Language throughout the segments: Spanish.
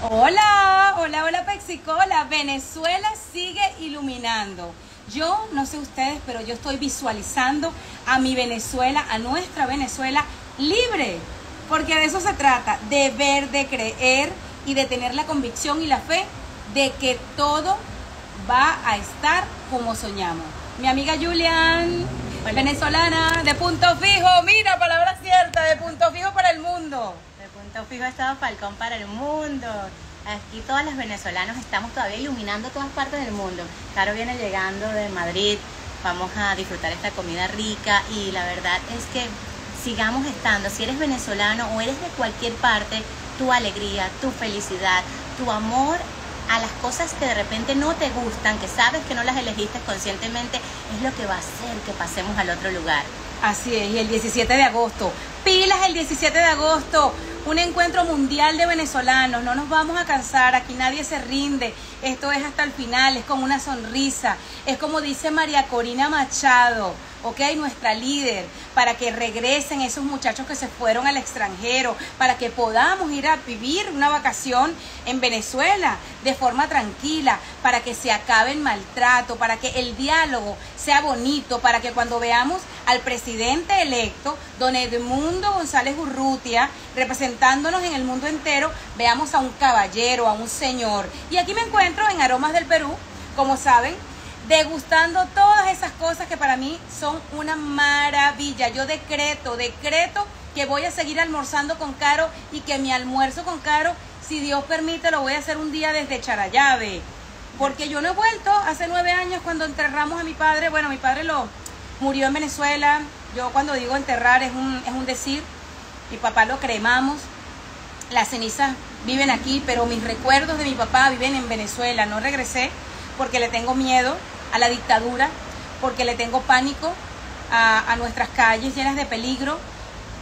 Hola, hola, hola Pexicola. Venezuela sigue iluminando. Yo no sé ustedes, pero yo estoy visualizando a mi Venezuela, a nuestra Venezuela libre, porque de eso se trata, de ver, de creer y de tener la convicción y la fe de que todo va a estar como soñamos. Mi amiga Julian, hola, venezolana, de punto fijo, mira, palabra cierta, de punto fijo para el mundo. De punto fijo Estado Falcón para el mundo. Aquí todas las venezolanos estamos todavía iluminando todas partes del mundo. Caro viene llegando de Madrid, vamos a disfrutar esta comida rica y la verdad es que sigamos estando, si eres venezolano o eres de cualquier parte, tu alegría, tu felicidad, tu amor a las cosas que de repente no te gustan, que sabes que no las elegiste conscientemente, es lo que va a hacer que pasemos al otro lugar. Así es, y el 17 de agosto, pilas el 17 de agosto, un encuentro mundial de venezolanos, no nos vamos a cansar, aquí nadie se rinde, esto es hasta el final, es con una sonrisa, es como dice María Corina Machado, ok, nuestra líder, para que regresen esos muchachos que se fueron al extranjero, para que podamos ir a vivir una vacación en Venezuela de forma tranquila, para que se acabe el maltrato, para que el diálogo sea bonito, para que cuando veamos al presidente electo, don Edmundo González Urrutia, representándonos en el mundo entero, veamos a un caballero, a un señor. Y aquí me encuentro en Aromas del Perú, como saben, degustando todas esas cosas que para mí son una maravilla. Yo decreto que voy a seguir almorzando con Caro y que mi almuerzo con Caro, si Dios permite, lo voy a hacer un día desde Charallave. Porque yo no he vuelto hace 9 años cuando enterramos a mi padre. Bueno, mi padre murió en Venezuela. Yo cuando digo enterrar es un decir. Mi papá lo cremamos. Las cenizas viven aquí, pero mis recuerdos de mi papá viven en Venezuela. No regresé porque le tengo miedo a la dictadura, porque le tengo pánico a nuestras calles llenas de peligro,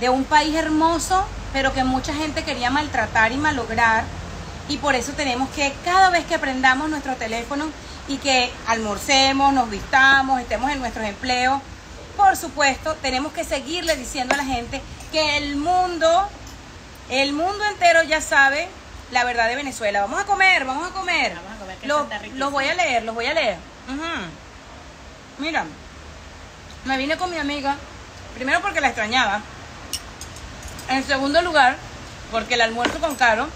de un país hermoso, pero que mucha gente quería maltratar y malograr, y por eso tenemos que, cada vez que prendamos nuestro teléfono y que almorcemos, nos vistamos, estemos en nuestros empleos, por supuesto, tenemos que seguirle diciendo a la gente que el mundo entero ya sabe la verdad de Venezuela. Vamos a comer. Los voy a leer. Mira, me vine con mi amiga, primero porque la extrañaba, en segundo lugar, porque el almuerzo con Caro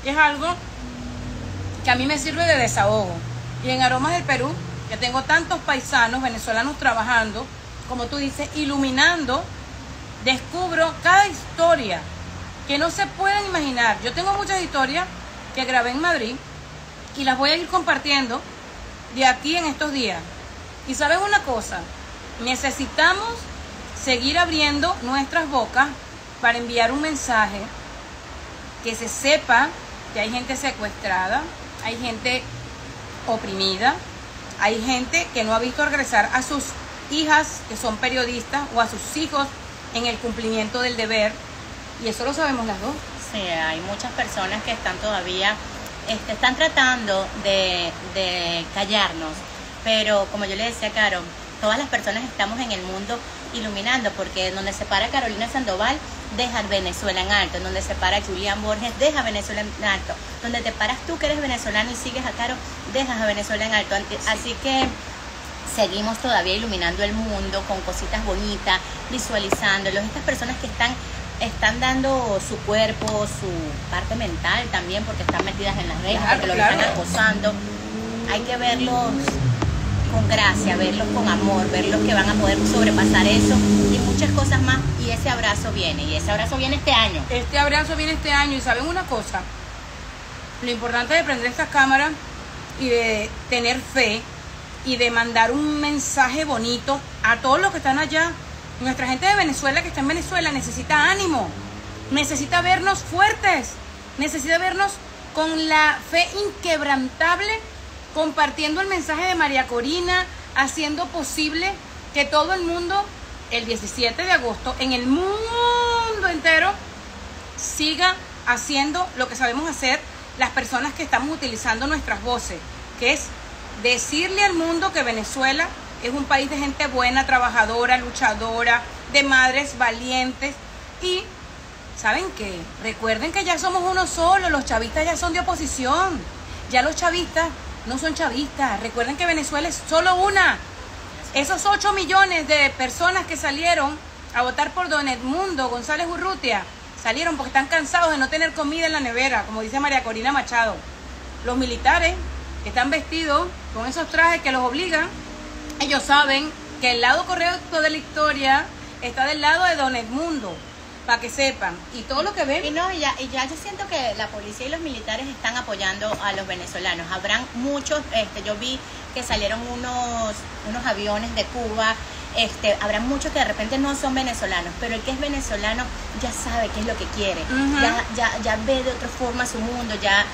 es algo que a mí me sirve de desahogo. Y en Aromas del Perú, que tengo tantos paisanos venezolanos trabajando, como tú dices, iluminando, descubro cada historia que no se pueden imaginar. Yo tengo muchas historias que grabé en Madrid y las voy a ir compartiendo de aquí en estos días. Y ¿sabes una cosa? Necesitamos seguir abriendo nuestras bocas para enviar un mensaje que se sepa que hay gente secuestrada, hay gente oprimida, hay gente que no ha visto regresar a sus hijas que son periodistas o a sus hijos en el cumplimiento del deber. Y eso lo sabemos las dos. Sí, hay muchas personas que están todavía, están tratando de callarnos, pero como yo le decía a Caro, todas las personas estamos en el mundo iluminando, porque donde se para Carolina Sandoval, deja Venezuela en alto, donde se para Julián Borges, deja Venezuela en alto, donde te paras tú que eres venezolano y sigues a Caro, dejas a Venezuela en alto. Así que seguimos todavía iluminando el mundo con cositas bonitas, visualizándolos. Estas personas que están dando su cuerpo, su parte mental también, porque están metidas en las redes, porque los están acosando. Hay que verlos con gracia, verlos con amor, verlos que van a poder sobrepasar eso y muchas cosas más. Y ese abrazo viene este año. Este abrazo viene este año. Y ¿saben una cosa? Lo importante de prender estas cámaras y de tener fe y de mandar un mensaje bonito a todos los que están allá. Nuestra gente de Venezuela que está en Venezuela necesita ánimo, necesita vernos fuertes, necesita vernos con la fe inquebrantable, compartiendo el mensaje de María Corina, haciendo posible que todo el mundo, el 17 de agosto, en el mundo entero, siga haciendo lo que sabemos hacer las personas que estamos utilizando nuestras voces, que es decirle al mundo que Venezuela es un país de gente buena, trabajadora, luchadora, de madres valientes y ¿saben qué? Recuerden que ya somos uno solo, los chavistas ya son de oposición, ya los chavistas no son chavistas. Recuerden que Venezuela es solo una. Esos 8 millones de personas que salieron a votar por don Edmundo González Urrutia, salieron porque están cansados de no tener comida en la nevera, como dice María Corina Machado. Los militares que están vestidos con esos trajes que los obligan, ellos saben que el lado correcto de la historia está del lado de don Edmundo, para que sepan. Y todo lo que ven... Y ya yo siento que la policía y los militares están apoyando a los venezolanos. Habrán muchos, yo vi que salieron unos aviones de Cuba, habrá muchos que de repente no son venezolanos, pero el que es venezolano ya sabe qué es lo que quiere, ya ve de otra forma su mundo, ya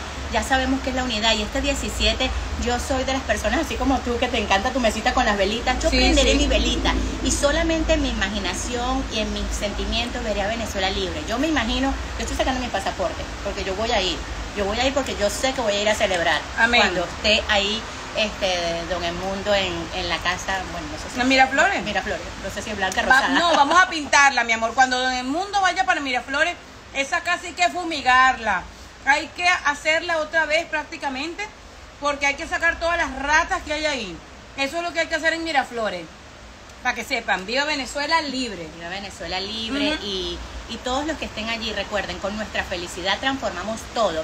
sabemos qué es la unidad. Y este 17, yo soy de las personas así como tú, que te encanta tu mesita con las velitas. Yo prenderé mi velita y solamente en mi imaginación y en mis sentimientos veré a Venezuela libre. Yo me imagino, yo estoy sacando mi pasaporte porque yo voy a ir porque yo sé que voy a ir a celebrar. Amén. Cuando esté ahí don Edmundo en la casa, bueno, no sé si... Miraflores. Miraflores, no sé si es blanca, rosada. No, vamos a pintarla, mi amor. Cuando don Edmundo vaya para Miraflores, esa casa hay que fumigarla. Hay que hacerla otra vez prácticamente, porque hay que sacar todas las ratas que hay ahí. Eso es lo que hay que hacer en Miraflores. Para que sepan, viva Venezuela libre. Viva Venezuela libre. Y todos los que estén allí, recuerden, con nuestra felicidad transformamos todo.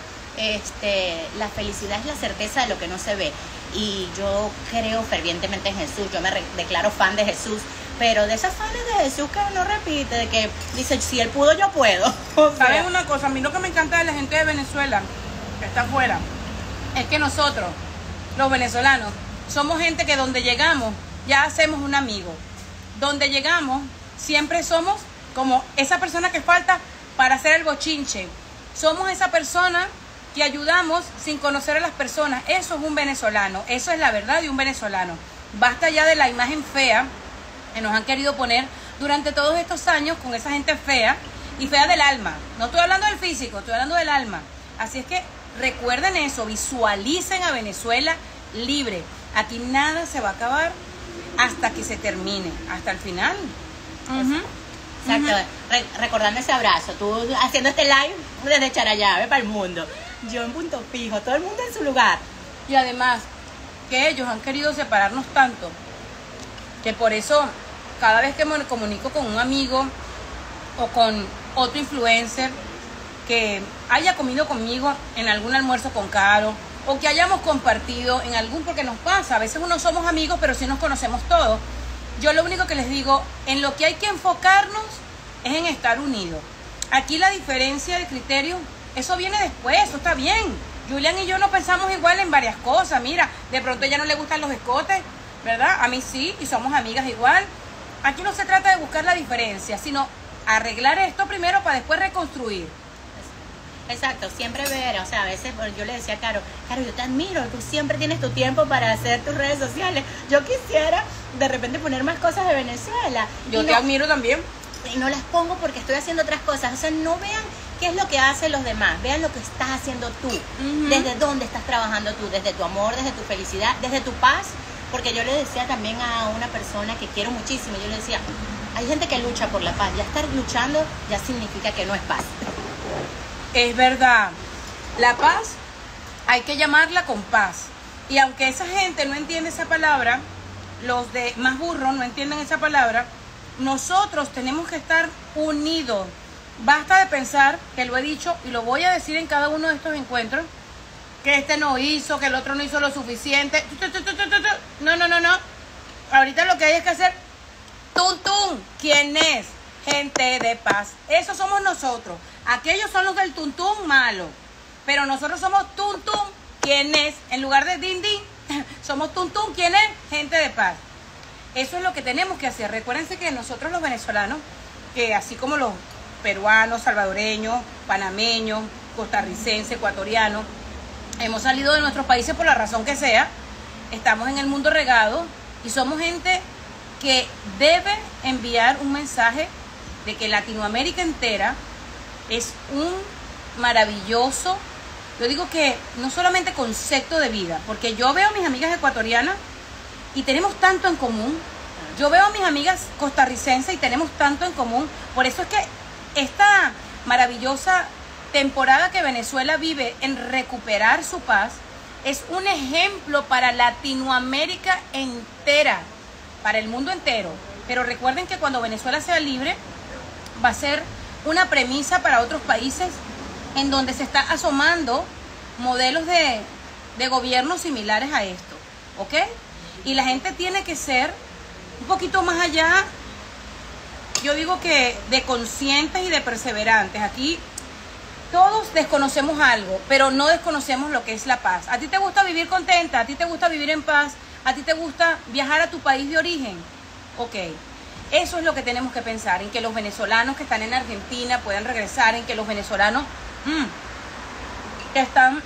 La felicidad es la certeza de lo que no se ve. Y yo creo fervientemente en Jesús, yo me declaro fan de Jesús, pero de esas fans de Jesús que no repite, de que dice, si él pudo, yo puedo. ¿Saben una cosa? A mí lo que me encanta de la gente de Venezuela, que está afuera, es que nosotros, los venezolanos, somos gente que donde llegamos, ya hacemos un amigo. Donde llegamos, siempre somos como esa persona que falta para hacer el bochinche. Somos esa persona que ayudamos sin conocer a las personas. Eso es un venezolano, eso es la verdad de un venezolano. Basta ya de la imagen fea que nos han querido poner durante todos estos años con esa gente fea y fea del alma. No estoy hablando del físico, estoy hablando del alma. Así es que recuerden eso, visualicen a Venezuela libre. Aquí nada se va a acabar hasta que se termine, hasta el final. Exacto, recordando ese abrazo, tú haciendo este live desde Charallave para el mundo, yo en Punto Fijo, todo el mundo en su lugar. Y además que ellos han querido separarnos tanto, que por eso cada vez que me comunico con un amigo o con otro influencer que haya comido conmigo en algún almuerzo con Caro, o que hayamos compartido en algún, porque nos pasa, a veces no somos amigos, pero sí nos conocemos todos. Yo lo único que les digo, en lo que hay que enfocarnos es en estar unidos. Aquí la diferencia de criterio, eso viene después, eso está bien. Julián y yo no pensamos igual en varias cosas. Mira, de pronto a ella no le gustan los escotes, ¿verdad? A mí sí, y somos amigas igual. Aquí no se trata de buscar la diferencia, sino arreglar esto primero para después reconstruir. Exacto, siempre ver, o sea, a veces yo le decía a Caro, yo te admiro, tú siempre tienes tu tiempo para hacer tus redes sociales. Yo quisiera de repente poner más cosas de Venezuela. Yo te admiro también. Y no las pongo porque estoy haciendo otras cosas. O sea, no vean qué es lo que hacen los demás, vean lo que estás haciendo tú. Desde dónde estás trabajando tú, desde tu amor, desde tu felicidad, desde tu paz. Porque yo le decía también a una persona que quiero muchísimo, yo le decía, hay gente que lucha por la paz, ya estar luchando ya significa que no es paz. Es verdad, la paz hay que llamarla con paz. Y aunque esa gente no entiende esa palabra, los de más burros no entienden esa palabra, nosotros tenemos que estar unidos. Basta de pensar, que lo he dicho y lo voy a decir en cada uno de estos encuentros, que este no hizo, que el otro no hizo lo suficiente. No. Ahorita lo que hay es que hacer tum. ¿Quién es? Gente de paz. Eso somos nosotros. Aquellos son los del tuntún malo. Pero nosotros somos tuntún. ¿Quién es? En lugar de din, somos tuntún. ¿Quién es? Gente de paz. Eso es lo que tenemos que hacer. Recuérdense que nosotros los venezolanos, que así como los peruanos, salvadoreños, panameños, costarricenses, ecuatorianos, hemos salido de nuestros países por la razón que sea, estamos en el mundo regado y somos gente que debe enviar un mensaje de que Latinoamérica entera es un maravilloso, yo digo que no solamente concepto de vida, porque yo veo a mis amigas ecuatorianas y tenemos tanto en común, yo veo a mis amigas costarricenses y tenemos tanto en común, por eso es que esta maravillosa temporada que Venezuela vive en recuperar su paz, es un ejemplo para Latinoamérica entera, para el mundo entero. Pero recuerden que cuando Venezuela sea libre, va a ser una premisa para otros países en donde se está asomando modelos de gobiernos similares a esto, ¿ok? Y la gente tiene que ser un poquito más allá, yo digo que de conscientes y de perseverantes. Aquí todos desconocemos algo, pero no desconocemos lo que es la paz. ¿A ti te gusta vivir contenta? ¿A ti te gusta vivir en paz? ¿A ti te gusta viajar a tu país de origen? Ok, eso es lo que tenemos que pensar, en que los venezolanos que están en Argentina puedan regresar, en que los venezolanos que están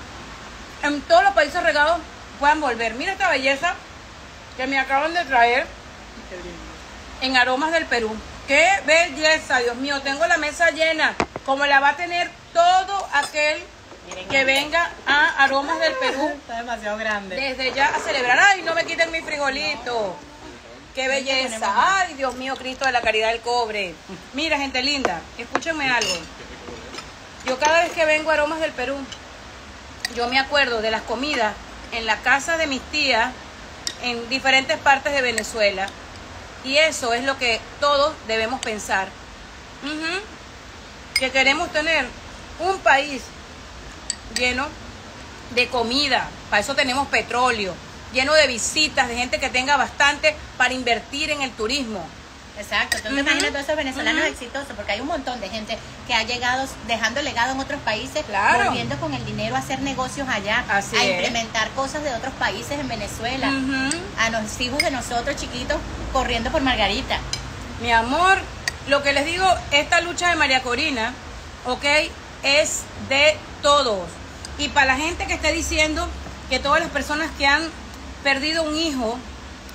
en todos los países regados puedan volver. Mira esta belleza que me acaban de traer en Aromas del Perú. ¡Qué belleza! Dios mío, tengo la mesa llena, como la va a tener todo aquel que venga a Aromas del Perú. Está demasiado grande. Desde ya a celebrar. ¡Ay, no me quiten mi frijolito! ¡Qué belleza! ¡Ay, Dios mío, Cristo de la Caridad del Cobre! Mira, gente linda, escúchenme algo. Yo cada vez que vengo a Aromas del Perú, yo me acuerdo de las comidas en la casa de mis tías en diferentes partes de Venezuela. Y eso es lo que todos debemos pensar. Que queremos tener un país lleno de comida. Para eso tenemos petróleo. Lleno de visitas, de gente que tenga bastante para invertir en el turismo. Exacto, entonces imagínate todos esos venezolanos exitosos, porque hay un montón de gente que ha llegado dejando legado en otros países, claro, volviendo con el dinero a hacer negocios allá, así a es, implementar cosas de otros países en Venezuela, a los hijos de nosotros chiquitos corriendo por Margarita. Mi amor, lo que les digo, esta lucha de María Corina, ok, es de todos. Y para la gente que esté diciendo que todas las personas que han perdido un hijo,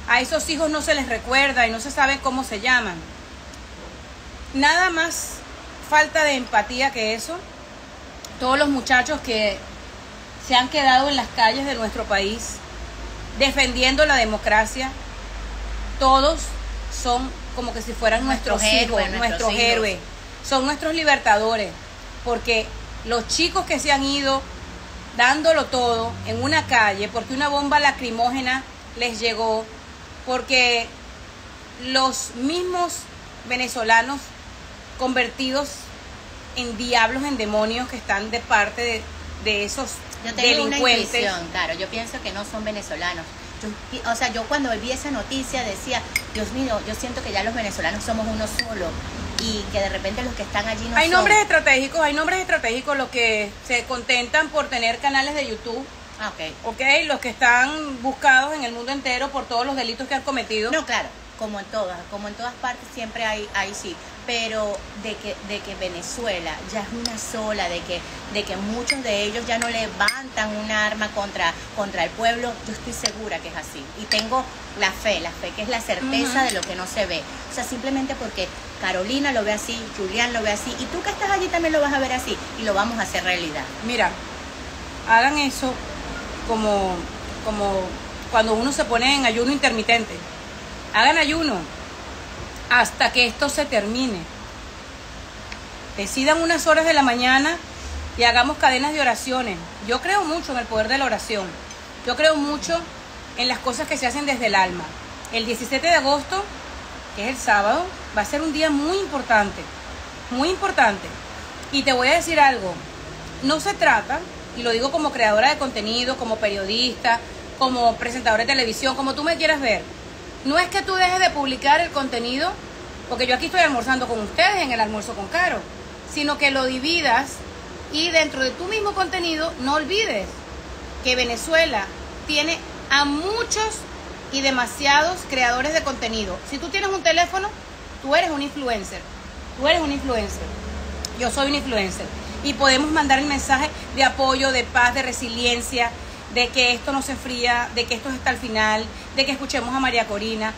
a esos hijos no se les recuerda y no se sabe cómo se llaman. Nada más falta de empatía que eso. Todos los muchachos que se han quedado en las calles de nuestro país defendiendo la democracia, todos son como que si fueran nuestros hijos, nuestros héroes. Son nuestros libertadores, porque los chicos que se han ido dándolo todo en una calle, porque una bomba lacrimógena les llegó, porque los mismos venezolanos convertidos en diablos, en demonios que están de parte de esos yo tengo delincuentes. Una intuición, claro, yo pienso que no son venezolanos. Yo cuando vi esa noticia decía, Dios mío, yo siento que ya los venezolanos somos uno solo y que de repente los que están allí no hay son. Hay nombres estratégicos los que se contentan por tener canales de YouTube. Ah, ok, los que están buscados en el mundo entero por todos los delitos que han cometido. No, claro, como en todas partes siempre hay sí, pero de que Venezuela ya es una sola, de que muchos de ellos ya no levantan un arma contra el pueblo, yo estoy segura que es así. Y tengo la fe que es la certeza de lo que no se ve. O sea, simplemente porque Carolina lo ve así, Julián lo ve así, y tú que estás allí también lo vas a ver así, y lo vamos a hacer realidad. Mira, hagan eso como cuando uno se pone en ayuno intermitente. Hagan ayuno hasta que esto se termine. Decidan unas horas de la mañana y hagamos cadenas de oraciones. Yo creo mucho en el poder de la oración. Yo creo mucho en las cosas que se hacen desde el alma. El 17 de agosto, que es el sábado, va a ser un día muy importante. Muy importante. Y te voy a decir algo. No se trata, y lo digo como creadora de contenido, como periodista, como presentadora de televisión, como tú me quieras ver. No es que tú dejes de publicar el contenido, porque yo aquí estoy almorzando con ustedes en el almuerzo con Caro, sino que lo dividas y dentro de tu mismo contenido no olvides que Venezuela tiene a muchos y demasiados creadores de contenido. Si tú tienes un teléfono, tú eres un influencer. Tú eres un influencer. Yo soy un influencer. Y podemos mandar el mensaje de apoyo, de paz, de resiliencia, de que esto no se fría, de que esto es hasta el final, de que escuchemos a María Corina.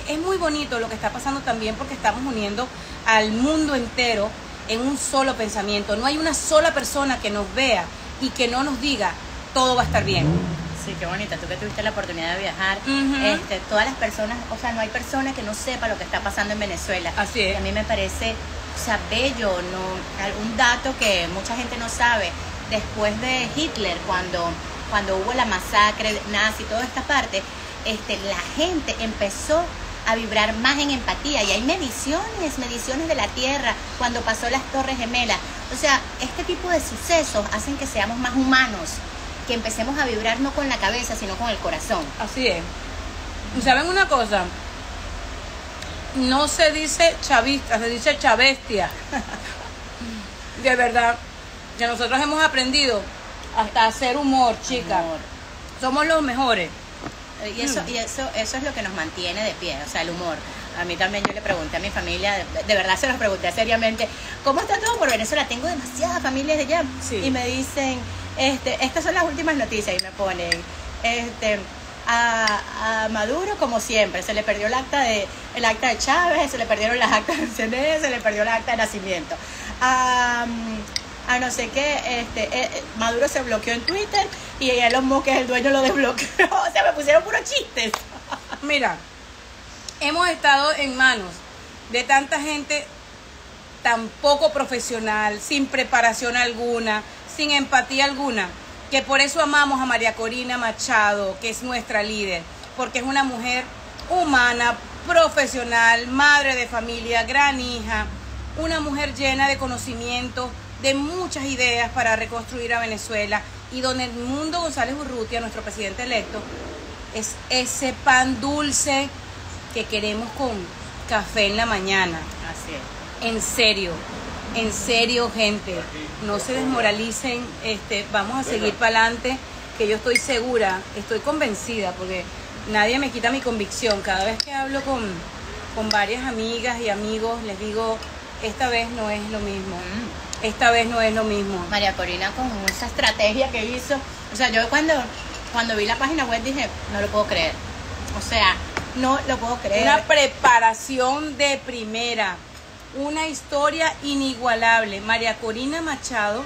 Es muy bonito lo que está pasando también porque estamos uniendo al mundo entero en un solo pensamiento. No hay una sola persona que nos vea y que no nos diga, todo va a estar bien. Sí, qué bonita. Tú que tuviste la oportunidad de viajar, todas las personas, o sea, no hay persona que no sepa lo que está pasando en Venezuela. Así es. Y a mí me parece o sea, bello, ¿no? Un dato que mucha gente no sabe, después de Hitler, cuando hubo la masacre nazi, toda esta parte, la gente empezó a vibrar más en empatía, y hay mediciones de la Tierra cuando pasó las Torres Gemelas. O sea, este tipo de sucesos hacen que seamos más humanos, que empecemos a vibrar no con la cabeza, sino con el corazón. Así es. ¿Y saben una cosa? No se dice chavista, se dice chavestia. De verdad, que nosotros hemos aprendido hasta a hacer humor, chicas. Somos los mejores. Y eso es lo que nos mantiene de pie, o sea, el humor. A mí también, yo le pregunté a mi familia, de verdad se los pregunté seriamente, ¿cómo está todo por Venezuela? Tengo demasiadas familias de allá. Sí. Y me dicen, estas son las últimas noticias, y me ponen, a Maduro, como siempre, se le perdió el acta de Chávez, se le perdieron las actas del CNE, se le perdió el acta de nacimiento. A no sé qué, Maduro se bloqueó en Twitter y Elon Musk, que es el dueño, lo desbloqueó. O sea, me pusieron puros chistes. Mira, hemos estado en manos de tanta gente tan poco profesional, sin preparación alguna, sin empatía alguna, que por eso amamos a María Corina Machado, que es nuestra líder, porque es una mujer humana, profesional, madre de familia, gran hija, una mujer llena de conocimiento, de muchas ideas para reconstruir a Venezuela, y don Edmundo González Urrutia, nuestro presidente electo, es ese pan dulce que queremos con café en la mañana. Así es. En serio, gente, no se desmoralicen, vamos a seguir para adelante, que yo estoy segura, estoy convencida, porque nadie me quita mi convicción. Cada vez que hablo con varias amigas y amigos, les digo, esta vez no es lo mismo. Esta vez no es lo mismo. María Corina, con esa estrategia que hizo, o sea, yo cuando vi la página web dije, no lo puedo creer. O sea, no lo puedo creer. Una preparación de primera, una historia inigualable. María Corina Machado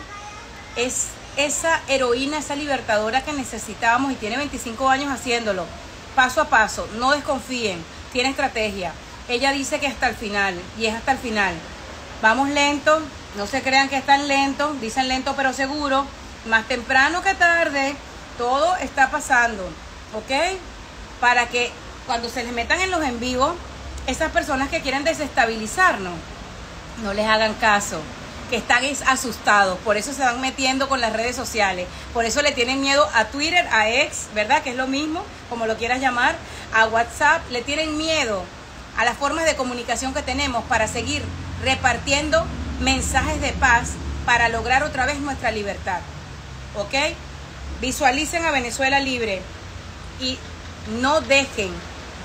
es esa heroína, esa libertadora que necesitábamos, y tiene 25 años haciéndolo, paso a paso. No desconfíen, tiene estrategia. Ella dice que hasta el final, y es hasta el final. Vamos lento, no se crean que están lentos, dicen lento pero seguro, más temprano que tarde, todo está pasando, ¿ok? Para que cuando se les metan en los en vivo, esas personas que quieren desestabilizarnos, no les hagan caso, que están asustados, por eso se van metiendo con las redes sociales, por eso le tienen miedo a Twitter, a X, ¿verdad? Que es lo mismo, como lo quieras llamar, a WhatsApp, le tienen miedo a las formas de comunicación que tenemos para seguir repartiendo mensajes de paz para lograr otra vez nuestra libertad, ¿ok? Visualicen a Venezuela libre y no dejen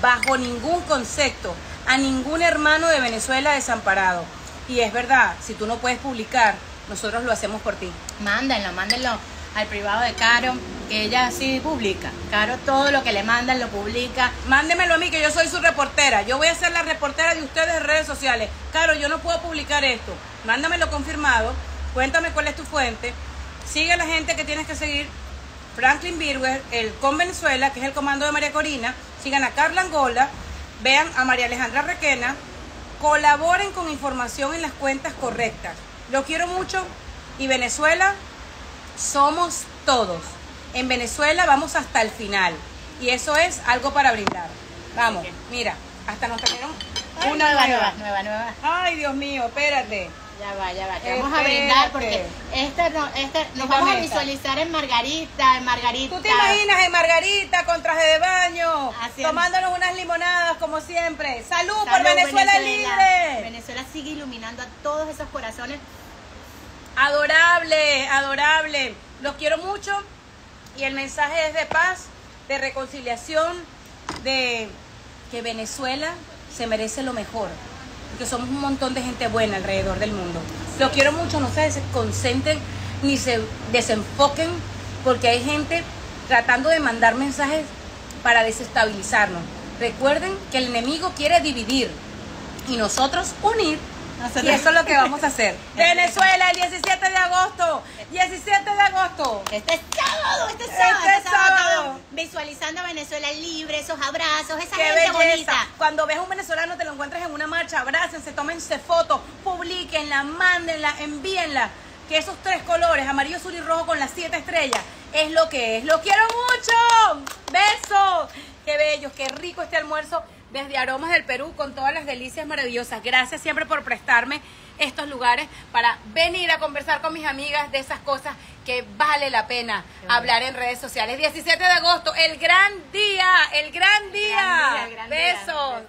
bajo ningún concepto a ningún hermano de Venezuela desamparado. Y es verdad, si tú no puedes publicar, nosotros lo hacemos por ti. Mándenlo al privado de Caro, que ella sí publica. Caro todo lo que le mandan lo publica. Mándemelo a mí, que yo soy su reportera. Yo voy a ser la reportera de ustedes en redes sociales. Caro, yo no puedo publicar esto. Mándamelo confirmado. Cuéntame cuál es tu fuente. Sigue a la gente que tienes que seguir. Franklin Birwer, el Con Venezuela, que es el comando de María Corina. Sigan a Carla Angola. Vean a María Alejandra Requena. Colaboren con información en las cuentas correctas. Los quiero mucho. Y Venezuela, somos todos. En Venezuela vamos hasta el final. Y eso es algo para brindar. Vamos, mira, hasta nos trajeron una nueva. Ay, Dios mío, espérate. Ya va. Que vamos a brindar porque nos vamos a visualizar en Margarita. ¿Tú te imaginas en Margarita con traje de baño? Haciendo, tomándonos unas limonadas como siempre. ¡Salud por Venezuela libre! Venezuela sigue iluminando a todos esos corazones. Adorable. Los quiero mucho. Y el mensaje es de paz, de reconciliación, de que Venezuela se merece lo mejor. Porque somos un montón de gente buena alrededor del mundo. Los quiero mucho, no se desconcentren ni se desenfoquen, porque hay gente tratando de mandar mensajes para desestabilizarnos. Recuerden que el enemigo quiere dividir y nosotros unir. Y eso es lo que vamos a hacer. Venezuela, el 17 de agosto. 17 de agosto. Este sábado. visualizando a Venezuela libre, esos abrazos, esa ¡Qué gente belleza! bonita. Cuando ves a un venezolano, te lo encuentras en una marcha, abrácense, tómense fotos, publiquenla, mándenla, envíenla. Que esos 3 colores, amarillo, azul y rojo con las 7 estrellas, es lo que es. ¡Lo quiero mucho! ¡Besos! ¡Qué bello! ¡Qué rico este almuerzo desde Aromas del Perú con todas las delicias maravillosas! Gracias siempre por prestarme estos lugares para venir a conversar con mis amigas de esas cosas que vale la pena hablar en redes sociales. 17 de agosto, el gran día, el gran día. El gran día. Besos.